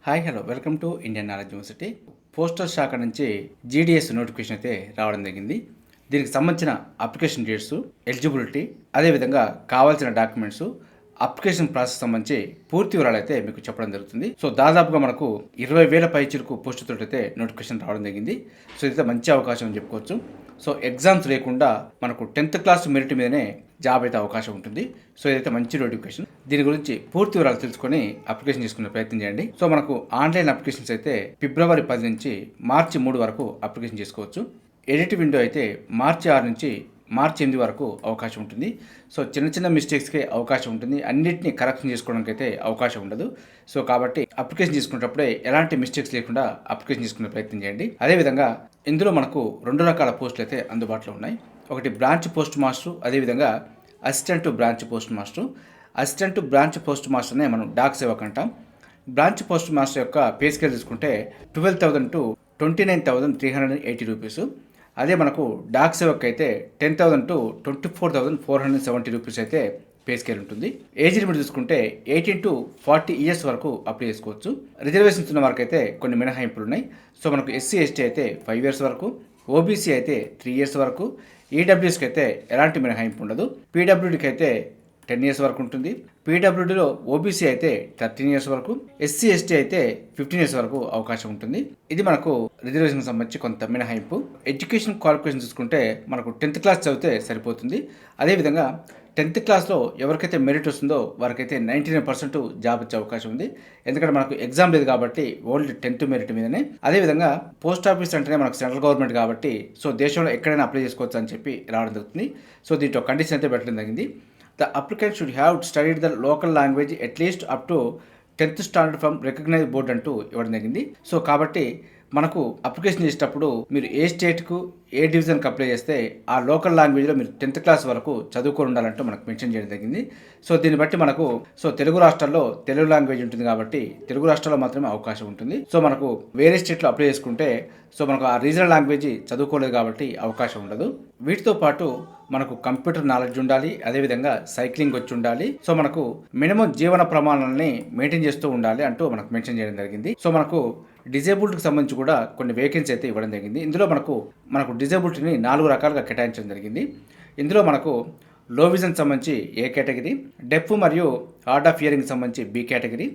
Hi hello welcome to Indian knowledge university. Postal శాఖ నుంచి GDS notification అయితే రావడం జరిగింది. దీనికి సంబంధించిన అప్లికేషన్ డేట్స్, ఎలిజిబిలిటీ, అదేవిధంగా కావాల్సిన డాక్యుమెంట్స్, అప్లికేషన్ ప్రాసెస్ సంబంధించి పూర్తి వివరాలు అయితే మీకు చెప్పడం జరుగుతుంది. సో దాదాపుగా మనకు 20,000 పైచిలకు పోస్టులతో అయితే నోటిఫికేషన్ రావడం జరిగింది. సో ఇదైతే మంచి అవకాశం అని చెప్పుకోవచ్చు. సో ఎగ్జామ్స్ లేకుండా మనకు 10th క్లాస్ మెరిట్ మీదనే జాబ్ అయితే అవకాశం ఉంటుంది. సో ఇదైతే మంచి నోటిఫికేషన్. దీని గురించి పూర్తి వివరాలు తెలుసుకొని అప్లికేషన్ చేసుకునే ప్రయత్నం చేయండి. సో మనకు ఆన్లైన్ అప్లికేషన్స్ అయితే ఫిబ్రవరి 10 నుంచి మార్చి 3 వరకు అప్లికేషన్ చేసుకోవచ్చు. ఎడిట్ విండో అయితే మార్చి 6 నుంచి మార్చి 8 వరకు అవకాశం ఉంటుంది. సో చిన్న చిన్న మిస్టేక్స్కే అవకాశం ఉంటుంది. అన్నింటినీ కరెక్షన్ చేసుకోవడానికి అయితే అవకాశం ఉండదు. సో కాబట్టి అప్లికేషన్ చేసుకునేటప్పుడే ఎలాంటి మిస్టేక్స్ లేకుండా అప్లికేషన్ చేసుకునే ప్రయత్నం చేయండి. అదేవిధంగా ఇందులో మనకు 2 రకాల పోస్టులు అయితే అందుబాటులో ఉన్నాయి. ఒకటి బ్రాంచ్ పోస్ట్ మాస్టర్, అదేవిధంగా assistant to branch post master. Assistant to branch post మాస్టర్నే మనం డాక్ సేవక్ అంటాం. బ్రాంచ్ పోస్ట్ మాస్టర్ యొక్క పే స్కేల్ తీసుకుంటే 12,000 టు 29,380 రూపీస్. అదే మనకు డాక్ సేవక్ అయితే 10,000 టు 24,470 రూపీస్ అయితే పే స్కేల్ ఉంటుంది. ఏజ్ లిమిట్ చూసుకుంటే 18 టు 40 ఇయర్స్ వరకు అప్లై చేసుకోవచ్చు. రిజర్వేషన్స్ ఉన్న వరకు అయితే కొన్ని మినహాయింపులు ఉన్నాయి. సో మనకు ఎస్సీ ఎస్టీ అయితే 5 ఇయర్స్ వరకు, ఓబీసీ అయితే 3 ఇయర్స్ వరకు, ఈడబ్ల్యూఎస్కి అయితే ఎలాంటి మినహాయింపు ఉండదు. పీడబ్ల్యూడీకి అయితే 10 ఇయర్స్ వరకు ఉంటుంది. పీడబ్ల్యూడీలో ఓబీసీ అయితే 13 ఇయర్స్ వరకు, ఎస్సీ ఎస్టీ అయితే 15 ఇయర్స్ వరకు అవకాశం ఉంటుంది. ఇది మనకు రిజర్వేషన్కి సంబంధించి కొంత మినహాయింపు. ఎడ్యుకేషన్ క్వాలిఫికేషన్ చూసుకుంటే మనకు 10th క్లాస్ చదివితే సరిపోతుంది. అదేవిధంగా 10th క్లాస్లో ఎవరికైతే మెరిట్ వస్తుందో వారికైతే 99% జాబ్ వచ్చే అవకాశం ఉంది. ఎందుకంటే మనకు ఎగ్జామ్ లేదు కాబట్టి ఓన్లీ 10th మెరిట్ మీదనే. అదేవిధంగా పోస్ట్ ఆఫీస్ అంటేనే మనకు సెంట్రల్ గవర్నమెంట్ కాబట్టి సో దేశంలో ఎక్కడైనా అప్లై చేసుకోవచ్చు అని చెప్పి రావడం జరుగుతుంది. సో దీంట్లో కండిషన్ అయితే పెట్టడం జరిగింది. The applicant should have studied the local language at least up to 10th standard from recognise board అంటూ ఇవ్వడం జరిగింది. సో కాబట్టి మనకు అప్లికేషన్ చేసేటప్పుడు మీరు ఏ స్టేట్కు ఏ డివిజన్కి అప్లై చేస్తే ఆ లోకల్ లాంగ్వేజ్లో మీరు 10th క్లాస్ వరకు చదువుకొని ఉండాలంటూ మనకు మెన్షన్ చేయడం జరిగింది. సో దీన్ని బట్టి మనకు తెలుగు రాష్ట్రాల్లో తెలుగు లాంగ్వేజ్ ఉంటుంది కాబట్టి తెలుగు రాష్ట్రాల్లో మాత్రమే అవకాశం ఉంటుంది. సో మనకు వేరే స్టేట్లో అప్లై చేసుకుంటే సో మనకు ఆ రీజనల్ లాంగ్వేజ్ చదువుకోలేదు కాబట్టి అవకాశం ఉండదు. వీటితో పాటు మనకు కంప్యూటర్ నాలెడ్జ్ ఉండాలి, అదేవిధంగా సైక్లింగ్ వచ్చి ఉండాలి. సో మనకు మినిమం జీవన ప్రమాణాలని మెయింటైన్ చేస్తూ ఉండాలి అంటూ మనకు మెన్షన్ చేయడం జరిగింది. సో మనకు డిజేబుల్డ్కి సంబంధించి కూడా కొన్ని వేకెన్సీ అయితే ఇవ్వడం జరిగింది. ఇందులో మనకు డిజేబిలిటీని 4 రకాలుగా కేటాయించడం జరిగింది. ఇందులో మనకు లో విజన్ సంబంధించి ఏ కేటగిరీ, డెఫ్ మరియు హార్డ్ ఆఫ్ హియరింగ్ సంబంధించి B category,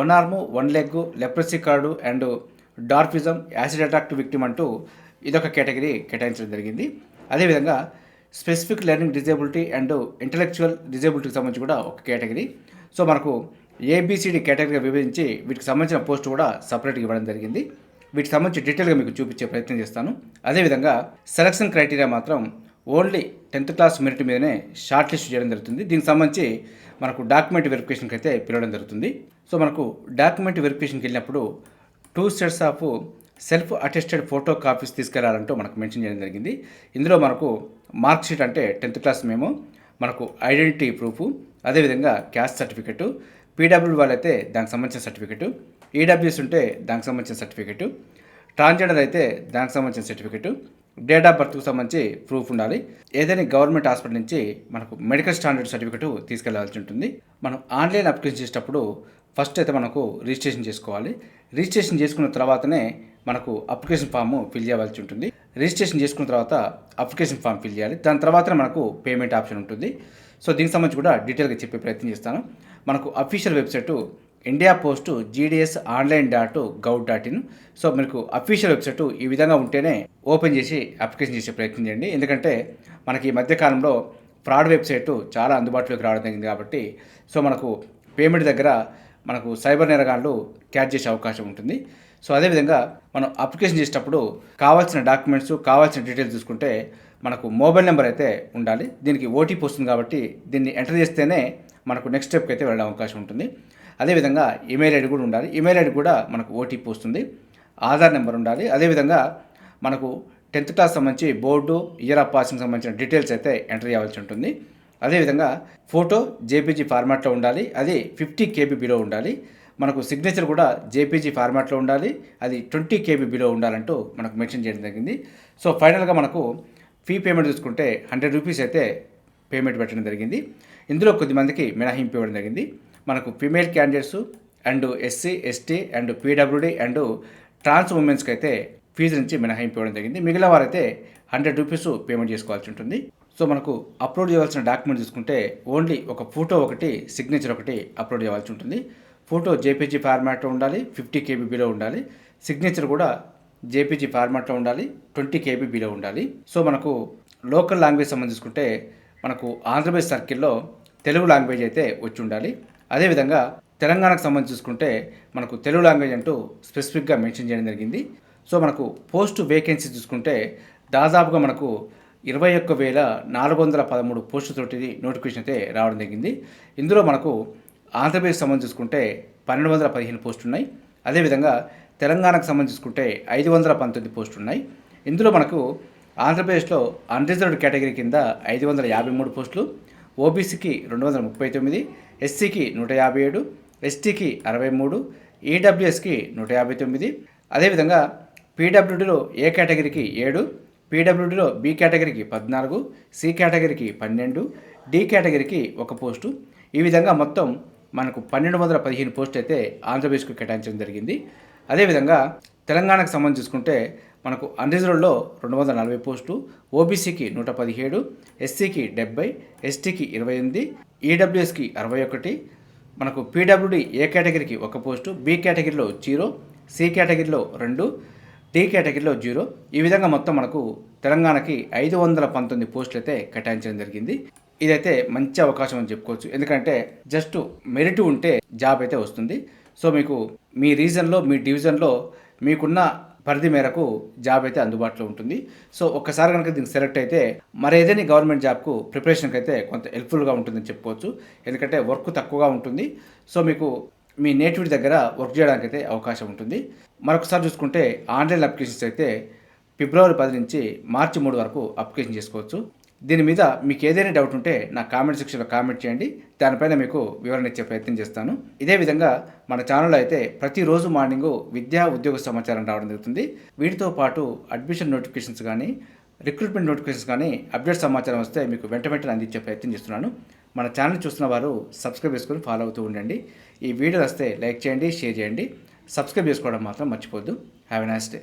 1 arm 1 leg, leprosy cured and dwarfism, acid attack victim అంటూ ఇదొక కేటగిరీ కేటాయించడం జరిగింది. అదేవిధంగా specific learning disability and intellectual డిజేబిలిటీకి సంబంధించి కూడా ఒక కేటగిరీ. సో మనకు ఏబిసిడి కేటగిరీగా విభజించి వీటికి సంబంధించిన పోస్ట్ కూడా సపరేట్గా ఇవ్వడం జరిగింది. వీటికి సంబంధించి డీటెయిల్గా మీకు చూపించే ప్రయత్నం చేస్తాను. అదేవిధంగా సెలక్షన్ క్రైటీరియా మాత్రం ఓన్లీ 10th క్లాస్ మెరిట్ మీదనే షార్ట్ లిస్ట్ చేయడం జరుగుతుంది. దీనికి సంబంధించి మనకు డాక్యుమెంట్ వెరిఫికేషన్కి అయితే పిలవడం జరుగుతుంది. సో మనకు డాక్యుమెంట్ వెరిఫికేషన్కి వెళ్ళినప్పుడు 2 sets of self attested photo copies తీసుకెళ్లాలంటూ మనకు మెన్షన్ చేయడం జరిగింది. ఇందులో మనకు మార్క్ షీట్ అంటే 10th క్లాస్ మేము, మనకు ఐడెంటిటీ ప్రూఫ్, అదేవిధంగా క్యాస్ట్ సర్టిఫికెట్, పీడబ్ల్యూ వాళ్ళైతే దానికి సంబంధించిన సర్టిఫికెట్, ఈడబ్ల్యూఎస్ ఉంటే దానికి సంబంధించిన సర్టిఫికెట్, ట్రాన్స్జెండర్ అయితే దానికి సంబంధించిన సర్టిఫికెట్, డేట్ ఆఫ్ బర్త్కు సంబంధించి ప్రూఫ్ ఉండాలి. ఏదైనా గవర్నమెంట్ హాస్పిటల్ నుంచి మనకు మెడికల్ స్టాండర్డ్ సర్టిఫికెట్ తీసుకెళ్లాల్సి ఉంటుంది. మనం ఆన్లైన్ అప్లికేషన్ చేసేటప్పుడు ఫస్ట్ అయితే మనకు రిజిస్ట్రేషన్ చేసుకోవాలి. రిజిస్ట్రేషన్ చేసుకున్న తర్వాతనే మనకు అప్లికేషన్ ఫామ్ ఫిల్ చేయవలసి ఉంటుంది. రిజిస్ట్రేషన్ చేసుకున్న తర్వాత అప్లికేషన్ ఫామ్ ఫిల్ చేయాలి. దాని తర్వాతనే మనకు పేమెంట్ ఆప్షన్ ఉంటుంది. సో దీనికి సంబంధించి కూడా డీటెయిల్గా చెప్పే ప్రయత్నం చేస్తాను. మనకు official website India post GDS online .gov.in. So మీకు అఫీషియల్ వెబ్సైట్ ఈ విధంగా ఉంటేనే ఓపెన్ చేసి అప్లికేషన్ చేసే ప్రయత్నం చేయండి. ఎందుకంటే మనకి ఈ మధ్యకాలంలో ఫ్రాడ్ వెబ్సైట్ చాలా అందుబాటులోకి రావడం జరిగింది కాబట్టి సో మనకు పేమెంట్ దగ్గర మనకు సైబర్ నేరగాళ్ళు క్యాచ్ చేసే అవకాశం ఉంటుంది. సో అదేవిధంగా మనం అప్లికేషన్ చేసేటప్పుడు కావాల్సిన డాక్యుమెంట్స్, కావాల్సిన డీటెయిల్స్ చూసుకుంటే మనకు మొబైల్ నెంబర్ అయితే ఉండాలి. దీనికి ఓటీపీ వస్తుంది కాబట్టి దీన్ని ఎంటర్ చేస్తేనే మనకు నెక్స్ట్ స్టెప్కి అయితే వెళ్ళే అవకాశం ఉంటుంది. అదేవిధంగా ఈమెయిల్ ఐడి కూడా ఉండాలి. ఈమెయిల్ ఐడి కూడా మనకు ఓటీపీ వస్తుంది. ఆధార్ నెంబర్ ఉండాలి. అదేవిధంగా మనకు 10th క్లాస్ సంబంధించి బోర్డు, ఇయర్ ఆఫ్ పాసింగ్ సంబంధించిన డీటెయిల్స్ అయితే ఎంటర్ చేయాల్సి ఉంటుంది. అదేవిధంగా ఫోటో జేపీజీ ఫార్మాట్లో ఉండాలి. అది 50 KB బిలో ఉండాలి. మనకు సిగ్నేచర్ కూడా జేపీజీ ఫార్మాట్లో ఉండాలి. అది 20 KB బిలో ఉండాలంటూ మనకు మెన్షన్ చేయడం జరిగింది. సో ఫైనల్గా మనకు ఫీ పేమెంట్ చూసుకుంటే 100 రూపీస్ అయితే పేమెంట్ పెట్టడం జరిగింది. ఇందులో కొద్దిమందికి మినహాయింపు ఇవ్వడం జరిగింది. మనకు female candidates, and SC ST and PWD and trans ఉమెన్స్కి అయితే ఫీజు నుంచి మినహాయింపు ఇవ్వడం జరిగింది. మిగిలిన వారైతే 100 రూపీస్ పేమెంట్ చేసుకోవాల్సి ఉంటుంది. సో మనకు అప్లోడ్ చేయాల్సిన డాక్యుమెంట్ చూసుకుంటే ఓన్లీ ఒక ఫోటో ఒకటి, సిగ్నేచర్ ఒకటి అప్లోడ్ చేయాల్సి ఉంటుంది. ఫోటో జేపీజీ ఫార్మాట్లో ఉండాలి, 50 కేబీబీలో ఉండాలి. సిగ్నేచర్ కూడా జేపీజీ ఫార్మాట్లో ఉండాలి, 20 కేబీబీలో ఉండాలి. సో మనకు లోకల్ లాంగ్వేజ్ సంబంధించి చూసుకుంటే మనకు ఆంధ్రప్రదేశ్ సర్కిల్లో తెలుగు లాంగ్వేజ్ అయితే వచ్చి ఉండాలి. అదేవిధంగా తెలంగాణకు సంబంధించి చూసుకుంటే మనకు తెలుగు లాంగ్వేజ్ అంటూ స్పెసిఫిక్గా మెన్షన్ చేయడం జరిగింది. సో మనకు పోస్ట్ వేకెన్సీ చూసుకుంటే దాదాపుగా మనకు 21,413 పోస్టులతోటి నోటిఫికేషన్ అయితే రావడం జరిగింది. ఇందులో మనకు ఆంధ్రప్రదేశ్ సంబంధించి చూసుకుంటే 1215 పోస్టులు ఉన్నాయి. అదేవిధంగా తెలంగాణకు సంబంధించి చూసుకుంటే 519 పోస్టులు ఉన్నాయి. ఇందులో మనకు ఆంధ్రప్రదేశ్లో అన్రిజర్వ్డ్ కేటగిరీ కింద 553 పోస్టులు, ఓబీసీకి 239, ఎస్సీకి 157, ఎస్టీకి 63, ఈడబ్ల్యూఎస్కి 159. అదేవిధంగా పీడబ్ల్యూడీలో ఏ కేటగిరీకి 7, పీడబ్ల్యూడీలో బి కేటగిరీకి 14, సి కేటగిరీకి 12, డి కేటగిరీకి 1 పోస్టు. ఈ విధంగా మొత్తం మనకు 1215 పోస్టులు అయితే ఆంధ్రప్రదేశ్కు కేటాయించడం జరిగింది. అదేవిధంగా తెలంగాణకు సంబంధించి చూసుకుంటే మనకు అన్రిజర్వ్డ్లో 240 పోస్టులు, ఓబీసీకి 117, ఎస్సీకి 70, ఎస్టీకి 28, ఈడబ్ల్యూఎస్కి 61, మనకు పీడబ్ల్యూడీ ఏ కేటగిరీకి 1 పోస్టు, బి కేటగిరీలో 0, సి కేటగిరీలో 2, డి కేటగిరీలో 0. ఈ విధంగా మొత్తం మనకు తెలంగాణకి 519 పోస్టులు అయితే కేటాయించడం జరిగింది. ఇదైతే మంచి అవకాశం అని చెప్పుకోవచ్చు. ఎందుకంటే జస్ట్ మెరిట్ ఉంటే జాబ్ అయితే వస్తుంది. సో మీకు మీ రీజన్లో, మీ డివిజన్లో మీకున్న పరిధి మేరకు జాబ్ అయితే అందుబాటులో ఉంటుంది. సో ఒక్కసారి కనుక దీనికి సెలెక్ట్ అయితే మరేదైనా గవర్నమెంట్ జాబ్కు ప్రిపరేషన్కి అయితే కొంత హెల్ప్ఫుల్గా ఉంటుందని చెప్పుకోవచ్చు. ఎందుకంటే వర్క్ తక్కువగా ఉంటుంది. సో మీకు మీ నేటివిటీ దగ్గర వర్క్ చేయడానికి అయితే అవకాశం ఉంటుంది. మరొకసారి చూసుకుంటే ఆన్లైన్ అప్లికేషన్స్ అయితే ఫిబ్రవరి 10 నుంచి మార్చి 3 వరకు అప్లికేషన్ చేసుకోవచ్చు. దీని మీద మీకు ఏదైనా డౌట్ ఉంటే నా కామెంట్ సెక్షన్లో కామెంట్ చేయండి. దానిపైన మీకు వివరణ ఇచ్చే ప్రయత్నం చేస్తాను. ఇదే విధంగా మన ఛానల్లో అయితే ప్రతిరోజు మార్నింగు విద్యా ఉద్యోగ సమాచారం రావడం జరుగుతుంది. వీటితో పాటు అడ్మిషన్ నోటిఫికేషన్స్ కానీ, రిక్రూట్మెంట్ నోటిఫికేషన్స్ కానీ అప్డేట్ సమాచారం వస్తే మీకు వెంటనే అందించే ప్రయత్నం చేస్తున్నాను. మన ఛానల్ చూస్తున్న వారు సబ్స్క్రైబ్ చేసుకొని ఫాలో అవుతూ ఉండండి. ఈ వీడియో వస్తే లైక్ చేయండి, షేర్ చేయండి. సబ్స్క్రైబ్ చేసుకోవడం మాత్రం మర్చిపోద్దు. Have a nice day.